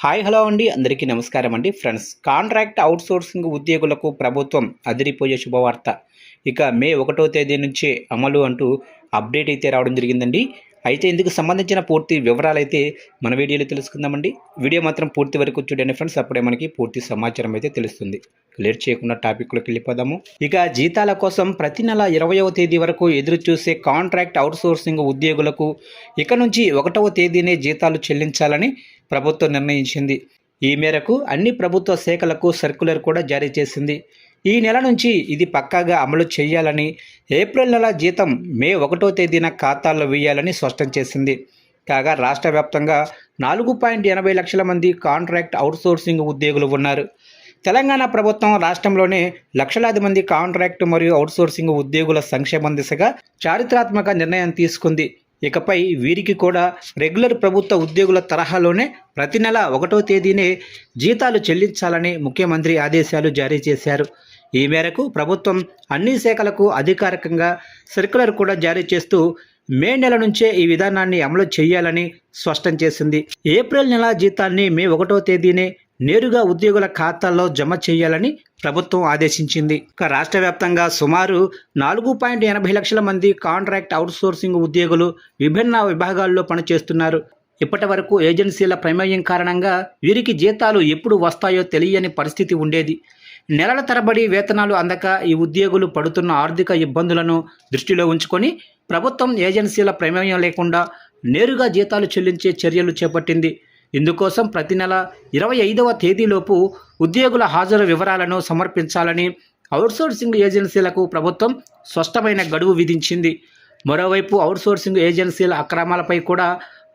Hi hello అండి, అందరికీ నమస్కారం అండి. ఫ్రెండ్స్, కాంట్రాక్ట్ అవుట్సోర్సింగ్ ఉద్యోగులకు ప్రభుత్వం అదిరిపోయే శుభవార్త. ఇక మే 1వ తేదీ నుంచే అమలు అంటూ అప్డేట్ అయితే రావడం జరిగిందండి. అయితే ఇందుకు సంబంధించిన పూర్తి వివరాలు అయితే మన వీడియోలో తెలుసుకుందామండి. వీడియో మాత్రం పూర్తి వరకు చూడండి ఫ్రెండ్స్, అప్పుడే మనకి పూర్తి సమాచారం అయితే తెలుస్తుంది. లేట్ చేయకుండా టాపిక్లోకి వెళ్ళిపోదాము. ఇక జీతాల కోసం ప్రతి నెల 20వ తేదీ వరకు ఎదురు చూసే కాంట్రాక్ట్ అవుట్సోర్సింగ్ ఉద్యోగులకు ఇక నుంచి 1వ తేదీనే జీతాలు చెల్లించాలని ప్రభుత్వం నిర్ణయించింది. ఈ మేరకు అన్ని ప్రభుత్వ శాఖలకు సర్క్యులర్ కూడా జారీ చేసింది. ఈ నెల నుంచి ఇది పక్కాగా అమలు చేయాలని, ఏప్రిల్ నెల జీతం మే 1వ తేదీన ఖాతాల్లో వేయాలని స్పష్టం చేసింది. కాగా రాష్ట్ర వ్యాప్తంగా 4.80 లక్షల మంది కాంట్రాక్ట్ అవుట్సోర్సింగ్ ఉద్యోగులు ఉన్నారు. తెలంగాణ ప్రభుత్వం రాష్ట్రంలోనే లక్షలాది మంది కాంట్రాక్ట్ మరియు అవుట్సోర్సింగ్ ఉద్యోగుల సంక్షేమం దిశగా చారిత్రాత్మక నిర్ణయం తీసుకుంది. ఇకపై వీరికి కూడా రెగ్యులర్ ప్రభుత్వ ఉద్యోగుల తరహాలోనే ప్రతి నెల 1వ తేదీనే జీతాలు చెల్లించాలని ముఖ్యమంత్రి ఆదేశాలు జారీ చేశారు. ఈ మేరకు ప్రభుత్వం అన్ని శాఖలకు అధికారికంగా సర్క్యులర్ కూడా జారీ చేస్తూ మే నెల నుంచే ఈ విధానాన్ని అమలు చేయాలని స్పష్టం చేసింది. ఏప్రిల్ నెల జీతాన్ని మే 1వ తేదీనే నేరుగా ఉద్యోగుల ఖాతాల్లో జమ చేయాలని ప్రభుత్వం ఆదేశించింది. ఇక రాష్ట్ర వ్యాప్తంగా సుమారు 4.80 లక్షల మంది కాంట్రాక్ట్ అవుట్సోర్సింగ్ ఉద్యోగులు విభిన్న విభాగాల్లో పనిచేస్తున్నారు. ఇప్పటి వరకు ఏజెన్సీల ప్రమేయం కారణంగా వీరికి జీతాలు ఎప్పుడు వస్తాయో తెలియని పరిస్థితి ఉండేది. నెలల తరబడి వేతనాలు అందక ఈ ఉద్యోగులు పడుతున్న ఆర్థిక ఇబ్బందులను దృష్టిలో ఉంచుకొని ప్రభుత్వం ఏజెన్సీల ప్రమేయం లేకుండా నేరుగా జీతాలు చెల్లించే చర్యలు చేపట్టింది. ఇందుకోసం ప్రతి నెల 25వ తేదీలోపు ఉద్యోగుల హాజరు వివరాలను సమర్పించాలని అవుట్సోర్సింగ్ ఏజెన్సీలకు ప్రభుత్వం స్పష్టమైన గడువు విధించింది. మరోవైపు అవుట్సోర్సింగ్ ఏజెన్సీల అక్రమాలపై కూడా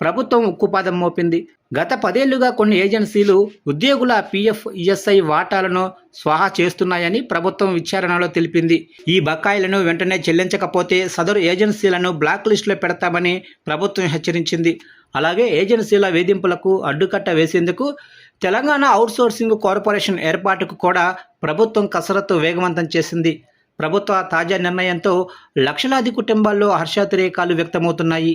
ప్రభుత్వం ఉక్కుపాదం మోపింది. గత 10 ఏళ్లుగా కొన్ని ఏజెన్సీలు ఉద్యోగుల పీఎఫ్, ఈఎస్ఐ వాటాలను స్వాహా చేస్తున్నాయని ప్రభుత్వం విచారణలో తెలిపింది. ఈ బకాయిలను వెంటనే చెల్లించకపోతే సదరు ఏజెన్సీలను బ్లాక్ లిస్టులో పెడతామని ప్రభుత్వం హెచ్చరించింది. అలాగే ఏజెన్సీల వేధింపులకు అడ్డుకట్ట వేసేందుకు తెలంగాణ అవుట్సోర్సింగ్ కార్పొరేషన్ ఏర్పాటుకు కూడా ప్రభుత్వం కసరత్తు వేగవంతం చేసింది. ప్రభుత్వ తాజా నిర్ణయంతో లక్షలాది కుటుంబాల్లో హర్షాతిరేకాలు వ్యక్తమవుతున్నాయి.